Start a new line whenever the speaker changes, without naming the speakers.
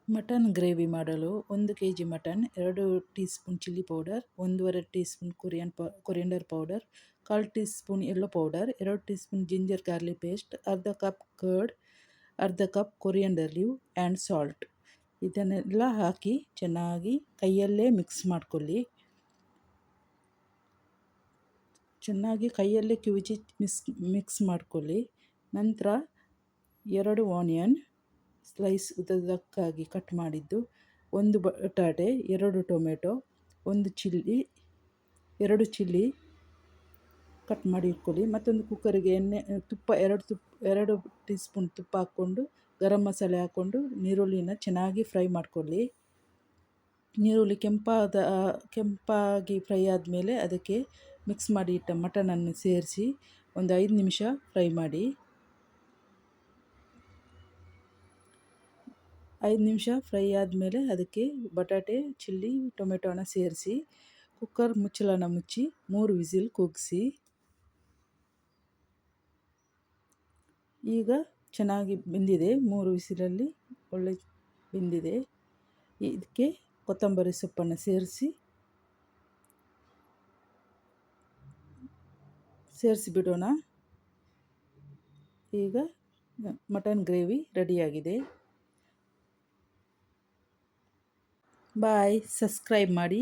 Mutton gravy ಮಾಡಲು 1 kg mutton, 2 tea spoon chilli powder, 1.5 tea spoon coriander powder, 1/4 tea spoon yellow powder, 2 tea spoon ginger garlic paste, ಅರ್ಧ cup curd, ಅರ್ಧ cup coriander leave and salt. ಇದನ್ನೆಲ್ಲ ಹಾಕಿ ಚೆನ್ನಾಗಿ ಕೈಯಲ್ಲೇ mix ಮಾಡ್ಕೊಳ್ಳಿ. ಚೆನ್ನಾಗಿ ಕೈಯಲ್ಲೇ ಕಿವುಚಿ ಮಿಕ್ಸ್ ಮಾಡ್ಕೊಳ್ಳಿ. ನಂತರ 2 ಆನಿಯನ್ ಸ್ಲೈಸ್ ಉದ್ದಕ್ಕಾಗಿ ಕಟ್ ಮಾಡಿದ್ದು, 1 ಬಟಾಟೆ, 2 ಟೊಮೆಟೊ, 2 ಚಿಲ್ಲಿ ಕಟ್ ಮಾಡಿ ಇಟ್ಕೊಳ್ಳಿ. ಮತ್ತೊಂದು ಕುಕ್ಕರಿಗೆ ತುಪ್ಪ 2 ಟೀ ಸ್ಪೂನ್ ತುಪ್ಪ ಹಾಕ್ಕೊಂಡು ಗರಂ ಮಸಾಲೆ ಹಾಕ್ಕೊಂಡು ನೀರುಳ್ಳಿನ ಚೆನ್ನಾಗಿ ಫ್ರೈ ಮಾಡ್ಕೊಳ್ಳಿ. ನೀರುಳ್ಳಿ ಕೆಂಪಾಗಿ ಫ್ರೈ ಆದಮೇಲೆ ಅದಕ್ಕೆ ಮಿಕ್ಸ್ ಮಾಡಿ ಇಟ್ಟ ಮಟನನ್ನು ಸೇರಿಸಿ ಒಂದು 5 ನಿಮಿಷ ಫ್ರೈ ಮಾಡಿ. 5 ನಿಮಿಷ ಫ್ರೈ ಆದಮೇಲೆ ಅದಕ್ಕೆ ಬಟಾಟೆ, ಚಿಲ್ಲಿ, ಟೊಮೆಟೊನ ಸೇರಿಸಿ ಕುಕ್ಕರ್ ಮುಚ್ಚಳನ ಮುಚ್ಚಿ 3 ವಿಸಿಲ್ ಕೂಗಿಸಿ. ಈಗ ಚೆನ್ನಾಗಿ ಬೆಂದಿದೆ, 3 ವಿಸಿಲಲ್ಲಿ ಒಳ್ಳೆ ಬೆಂದಿದೆ. ಇದಕ್ಕೆ ಕೊತ್ತಂಬರಿ ಸೊಪ್ಪನ್ನು ಸೇರಿಸಿ ಬಿಡೋಣ. ಈಗ ಮಟನ್ ಗ್ರೇವಿ ರೆಡಿಯಾಗಿದೆ. ಬಾಯ್, ಸಬ್ಸ್ಕ್ರೈಬ್ ಮಾಡಿ.